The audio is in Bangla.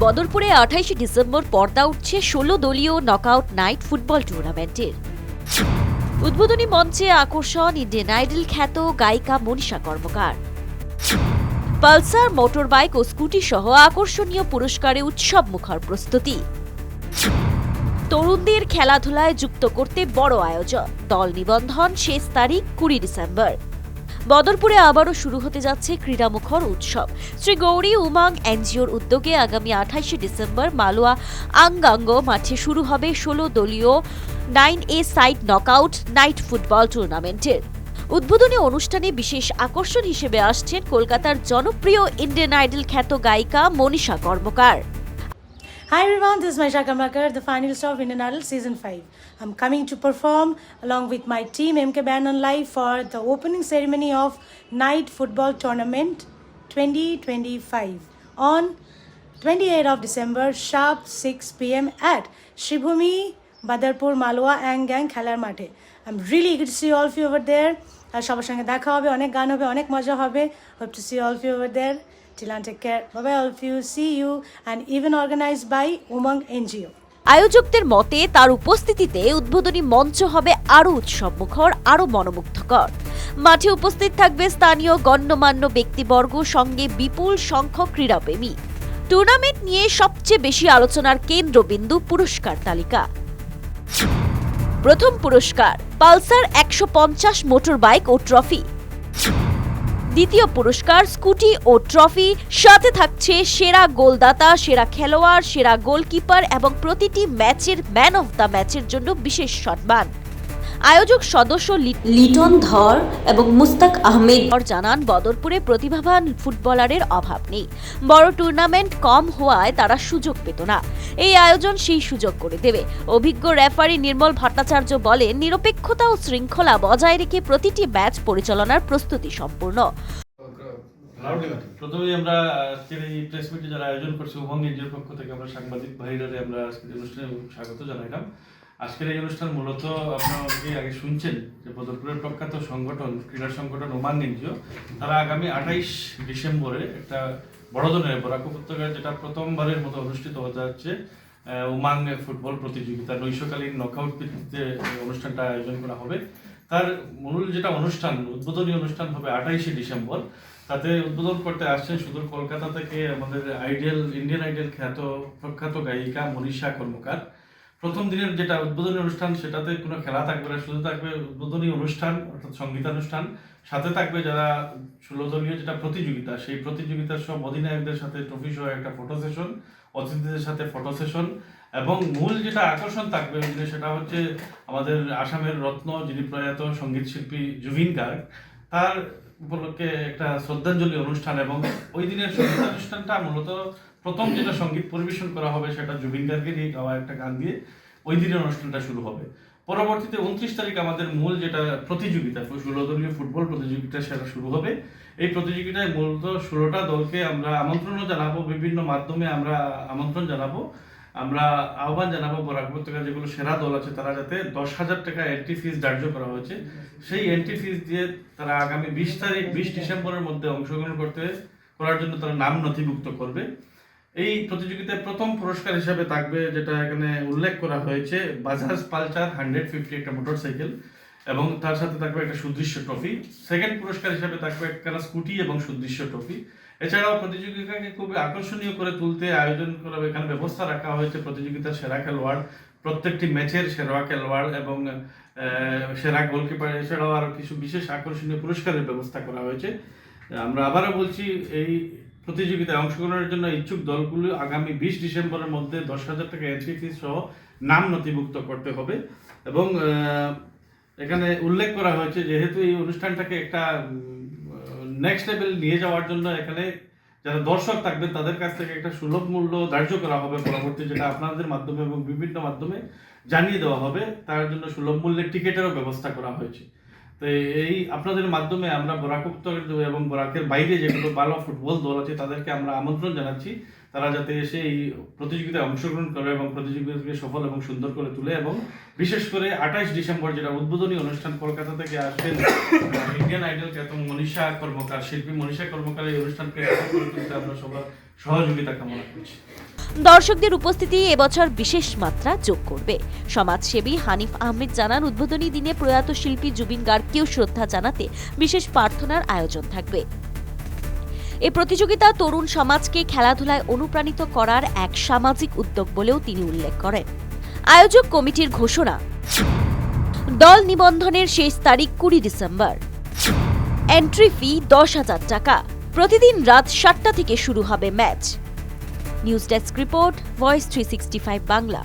বদরপুরে 28 ডিসেম্বর পর্দা উঠছে 16 দলীয় নকআউট নাইট ফুটবল টুর্নামেন্টের। উদ্বোধনী মঞ্চে আকর্ষণ ইন্ডিয়ান আইডল খ্যাত গায়িকা মনীষা কর্মকার। পালসার, মোটরবাইক ও স্কুটি সহ আকর্ষণীয় পুরস্কারে উৎসব মুখর প্রস্তুতি। তরুণদের খেলাধুলায় যুক্ত করতে বড় আয়োজন, দল নিবন্ধন শেষ তারিখ 20 ডিসেম্বর। বদরপুরে আবারও শুরু হতে যাচ্ছে ক্রীড়ামুখর উৎসব। শ্রী গৌরী উমাং এনজিওর উদ্যোগে আগামী 28 ডিসেম্বর মালুয়া আঙ্গাঙ্গ মাঠে শুরু হবে 16 দলীয় 9A side knockout night football টুর্নামেন্টের। উদ্বোধনী অনুষ্ঠানে বিশেষ আকর্ষণ হিসেবে আসছেন কলকাতার জনপ্রিয় ইন্ডিয়ান আইডল খ্যাত গায়িকা মনীষা কর্মকার। Hi everyone, this is Manisha Karmakar, the finalist of Indian Idol Season 5. I'm coming to perform along with my team MK Band on Live for the opening ceremony of Night Football Tournament 2025 on 28th of December sharp 6 p.m. at Shribhumi, Badarpur, Malwa and Gang Khalar Mate. I'm really eager to see all of you over there. সবার সঙ্গে দেখা হবে, অনেক গান হবে, অনেক মজা হবে. Hope to see all of you over there. Till then, take care. Bye-bye all of you. See you. And even organized by Umang NGO. আয়োজকদের মতে তার উপস্থিতিতে উদ্বোধনী মঞ্চ হবে আরও উৎসবমুখর, আরও মনোমুগ্ধকর। মাঠে উপস্থিত থাকবে স্থানীয় গণ্যমান্য ব্যক্তিবর্গ, সঙ্গে বিপুল সংখ্যক ক্রীড়াপ্রেমী। টুর্নামেন্ট নিয়ে সবচেয়ে বেশি আলোচনার কেন্দ্রবিন্দু পুরস্কার তালিকা। প্রথম পুরস্কার পালসার 150 মোটর বাইক ও ট্রফি। দ্বিতীয় পুরস্কার স্কুটি ও ট্রফি, সাথে থাকছে সেরা গোলদাতা, সেরা খেলোয়াড়, সেরা গোলকিপার এবং প্রতিটি ম্যাচের ম্যান অফ দ্য ম্যাচের জন্য বিশেষ সম্মান। আয়োজক সদস্য লিটন ধর এবং মুস্তাক আহমেদ জানান, বদরপুরে প্রতিভাবান ফুটবলারের অভাব নেই। বড় টুর্নামেন্ট কম হওয়ায় তারা সুযোগ পেত না। এই আয়োজন সেই সুযোগ করে দেবে। অভিজ্ঞ রেফারি নির্মল ভট্টাচার্য বলেন, নিরপেক্ষতা ও শৃঙ্খলা বজায় রেখে প্রতিটি ম্যাচ পরিচালনার প্রস্তুতি সম্পূর্ণ। প্রথমেই আমরা আজকের এই প্রেস মিটে যারা আয়োজন করছে উমং এনজিওর পক্ষ থেকে আমরা সাংবাদিক ভাইরা আমরা আজকের অনুষ্ঠানে স্বাগত জানাইলাম। আজকের এই অনুষ্ঠান মূলত আপনারা অনেকেই আগে শুনছেন যে বদরপুরের প্রখ্যাত সংগঠন, ক্রীড়া সংগঠন উমাং এনজিও, তারা আগামী 28 ডিসেম্বরে একটা বড় ধরনের বরাক উপত্যকায় যেটা প্রথমবারের মতো অনুষ্ঠিত হতে যাচ্ছে উমাং ফুটবল প্রতিযোগিতা, নৈশকালীন নকআউট ভিত্তিতে অনুষ্ঠানটা আয়োজন করা হবে। তার মূল যেটা অনুষ্ঠান, উদ্বোধনী অনুষ্ঠান হবে 28 ডিসেম্বর। তাতে উদ্বোধন করতে আসছেন সুদূর কলকাতা থেকে আমাদের ইন্ডিয়ান আইডল প্রখ্যাত গায়িকা মনীষা কর্মকার। প্রথম দিনের যেটা উদ্বোধনী অনুষ্ঠান, সেটাতে কোনো খেলা থাকবে না, শুধু থাকবে উদ্বোধনী অনুষ্ঠান অর্থাৎ সঙ্গীতানুষ্ঠান। সাথে থাকবে যারা 16 দলীয় যেটা প্রতিযোগিতা, সেই প্রতিযোগিতার সব অধিনায়কদের সাথে ট্রফি সহ একটা ফটো সেশন, অতিথিদের সাথে ফটো সেশন, এবং মূল যেটা আকর্ষণ থাকবে ওই দিনে সেটা হচ্ছে আমাদের আসামের রত্ন, যিনি প্রয়াত সঙ্গীত শিল্পী জুবিন গার্গ, তার উপলক্ষে একটা শ্রদ্ধাঞ্জলি অনুষ্ঠান। এবং ওই দিনের সঙ্গীতানুষ্ঠানটা মূলত প্রথম যেটা সঙ্গীত পরিবেশন করা হবে সেটা জুবিন গার্গের নিয়ে গাওয়া একটা গান দিয়ে ওই দিনের অনুষ্ঠানটা শুরু হবে। পরবর্তীতে 29 তারিখ আমাদের মূল যেটা প্রতিযোগিতা, 16 দলীয় ফুটবল প্রতিযোগিতা, সেটা শুরু হবে। এই প্রতিযোগিতায় মূলত 16টা দলকে আমরা আমন্ত্রণও জানাবো, বিভিন্ন মাধ্যমে আমরা আমন্ত্রণ জানাবো, আমরা আহ্বান জানাবো বরাক উপত্যকার যেগুলো সেরা দল আছে তারা যাতে 10,000 টাকা এন্ট্রি ফিস ধার্য করা হয়েছে, সেই এন্ট্রি ফিস দিয়ে তারা আগামী 20 ডিসেম্বরের মধ্যে অংশগ্রহণ করার জন্য তারা নাম নথিভুক্ত করবে। এই প্রতিযোগিতায় প্রথম পুরস্কার হিসাবে থাকবে, যেটা এখানে উল্লেখ করা হয়েছে, বাজাজ পালসার 150 একটা মোটরসাইকেল এবং তার সাথে থাকবে একটা সুদৃশ্য ট্রফি। সেকেন্ড পুরস্কার হিসাবে থাকবে একটা স্কুটি এবং সুদৃশ্য ট্রফি। এছাড়াও প্রতিযোগিতাকে খুবই আকর্ষণীয় করে তুলতে আয়োজন করা, এখানে ব্যবস্থা রাখা হয়েছে প্রতিযোগিতার সেরা খেলোয়াড়, প্রত্যেকটি ম্যাচের সেরা খেলোয়াড় এবং সেরা গোলকিপার, এছাড়াও আরও কিছু বিশেষ আকর্ষণীয় পুরস্কারের ব্যবস্থা করা হয়েছে। আমরা আবারও বলছি, এই প্রতিযোগিতায় অংশগ্রহণের জন্য ইচ্ছুক দলগুলো আগামী 20 ডিসেম্বরের মধ্যে 10,000 টাকা এন্ট্রি ফিস সহ নাম নথিভুক্ত করতে হবে। এবং এখানে উল্লেখ করা হয়েছে, যেহেতু এই অনুষ্ঠানটাকে একটা নেক্সট লেভেল নিয়ে যাওয়ার জন্য এখানে যারা দর্শক থাকবেন তাদের কাছ থেকে একটা সুলভ মূল্য ধার্য করা হবে পরবর্তী, যেটা আপনাদের মাধ্যমে এবং বিভিন্ন মাধ্যমে জানিয়ে দেওয়া হবে। তার জন্য সুলভ মূল্যের টিকিটেরও ব্যবস্থা করা হয়েছে। তো এই আপনাদের মাধ্যমে আমরা বরাক উপত্যকা এবং বরাকের বাইরে যেগুলো ভালো ফুটবল দল আছে তাদেরকে আমরা আমন্ত্রণ জানাচ্ছি, তারা যাতে এসে এই প্রতিযোগিতায় অংশগ্রহণ করে এবং প্রতিযোগিতাকে সফল এবং সুন্দর করে তুলে, এবং বিশেষ করে 28 ডিসেম্বর যেটা উদ্বোধনী অনুষ্ঠান, কলকাতা থেকে আসবেন ইন্ডিয়ান আইডল খ্যাত মনীষা কর্মকার, শিল্পী মনীষা কর্মকার, এই অনুষ্ঠানকে সফল করে তুলতে আমরা সবার সহযোগিতা কামনা করছি। দর্শকদের উপস্থিতি এবছর বিশেষ মাত্রা যোগ করবে। সমাজসেবী হানিফ আহমেদ জানান, উদ্বোধনী দিনে প্রয়াত শিল্পী জুবিন গার্গকেও শ্রদ্ধা জানাতে বিশেষ প্রার্থনার আয়োজন থাকবে। এই প্রতিযোগিতা তরুণ সমাজকে খেলাধুলায় অনুপ্রাণিত করার এক সামাজিক উদ্যোগ বলেও তিনি উল্লেখ করেন। আয়োজক কমিটির ঘোষণা, দল নিবন্ধনের শেষ তারিখ 20 ডিসেম্বর। এন্ট্রি ফি 10,000 টাকা। প্রতিদিন রাত 7টা থেকে শুরু হবে match. News desk report, voice 365 Bangla.